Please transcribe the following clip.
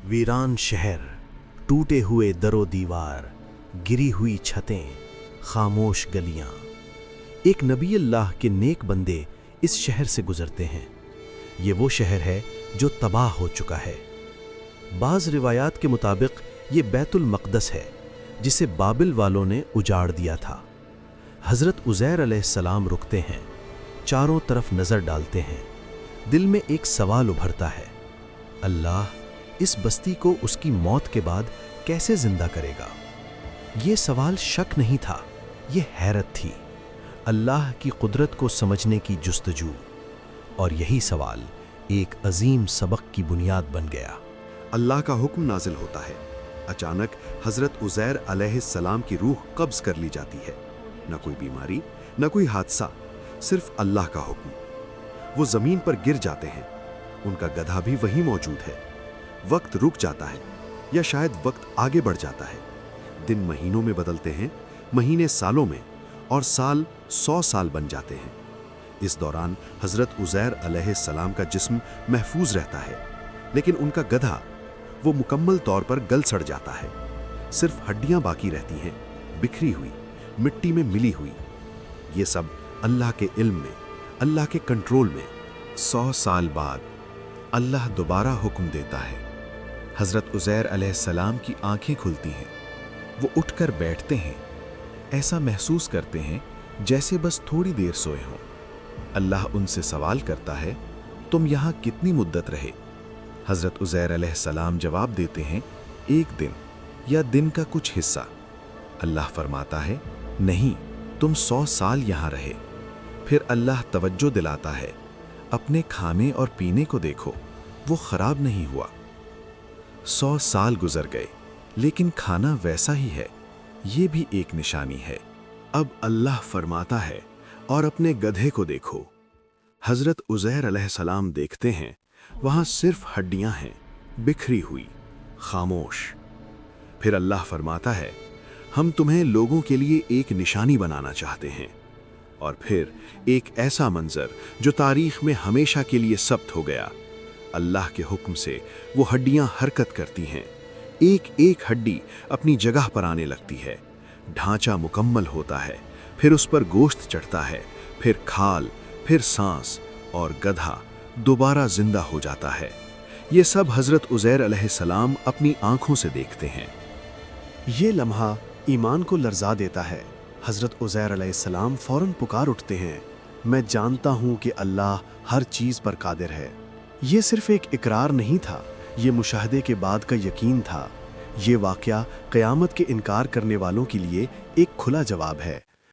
वीरान शहर, टूटे हुए दरो दीवार, गिरी हुई छतें, खामोश गलियां। एक नबी अल्लाह के नेक बंदे इस शहर से गुजरते हैं। ये वो शहर है जो तबाह हो चुका है। बाज़ रिवायात के मुताबिक ये बैतुल मक़दस है जिसे बाबिल वालों ने उजाड़ दिया था। हज़रत उज़ैर अलैहिस्सलाम रुकते हैं, चारों तरफ नज़र डालते हैं। दिल में एक सवाल उभरता है, अल्लाह इस बस्ती को उसकी मौत के बाद कैसे जिंदा करेगा? ये सवाल शक नहीं था, ये हैरत थी, अल्लाह की कुदरत को समझने की जुस्तजू। और यही सवाल एक अजीम सबक की बुनियाद बन गया। अल्लाह का हुक्म नाजिल होता है। अचानक हज़रत उज़ैर अलैहिस्सलाम की रूह कब्ज़ कर ली जाती है। न कोई बीमारी, न कोई हादसा, सिर्फ अल्लाह का हुक्म। वो ज़मीन पर गिर जाते हैं। उनका गधा भी वहीं मौजूद है। वक्त रुक जाता है, या शायद वक्त आगे बढ़ जाता है। दिन महीनों में बदलते हैं, महीने सालों में, और साल 100 साल बन जाते हैं। इस दौरान हज़रत उज़ैर अलैहिस्सलाम का जिस्म महफूज रहता है, लेकिन उनका गधा वो मुकम्मल तौर पर गल सड़ जाता है। सिर्फ हड्डियां बाकी रहती हैं, बिखरी हुई, मिट्टी में मिली हुई। ये सब अल्लाह के इल्म में, अल्लाह के कंट्रोल में। 100 साल बाद अल्लाह दोबारा हुक्म देता है। हज़रत उज़ैर अलैहिस्सलाम की आंखें खुलती हैं। वो उठकर बैठते हैं। ऐसा महसूस करते हैं जैसे बस थोड़ी देर सोए हों। अल्लाह उनसे सवाल करता है, तुम यहाँ कितनी मुद्दत रहे? हज़रत उज़ैर अलैहिस्सलाम जवाब देते हैं, एक दिन या दिन का कुछ हिस्सा। अल्लाह फरमाता है, नहीं, तुम 100 साल यहाँ रहे। फिर अल्लाह तवज्जो दिलाता है, अपने खाने और पीने को देखो, वो खराब नहीं हुआ। 100 साल गुजर गए, लेकिन खाना वैसा ही है। ये भी एक निशानी है। अब अल्लाह फरमाता है, और अपने गधे को देखो। हज़रत उज़ैर अलैहिस्सलाम देखते हैं, वहाँ सिर्फ हड्डियाँ हैं, बिखरी हुई, खामोश। फिर अल्लाह फरमाता है, हम तुम्हें लोगों के लिए एक निशानी बनाना चाहते हैं। और फिर एक ऐसा मंजर जो तारीख में हमेशा के लिए सब्त हो गया। अल्लाह के हुक्म से वो हड्डियां हरकत करती हैं। एक एक हड्डी अपनी जगह पर आने लगती है। ढांचा मुकम्मल होता है, फिर उस पर गोश्त चढ़ता है, फिर खाल, फिर सांस, और गधा दोबारा जिंदा हो जाता है। ये सब हज़रत उज़ैर अलैहिस्सलाम अपनी आंखों से देखते हैं। ये लम्हा ईमान को लर्जा देता है। हज़रत उज़ैर अलैहिस्सलाम फ़ौरन पुकार उठते हैं, मैं जानता हूँ कि अल्लाह हर चीज़ पर कादिर है। ये सिर्फ एक इकरार नहीं था, ये मुशाहदे के बाद का यकीन था। ये वाक़या क़यामत के इनकार करने वालों के लिए एक खुला जवाब है।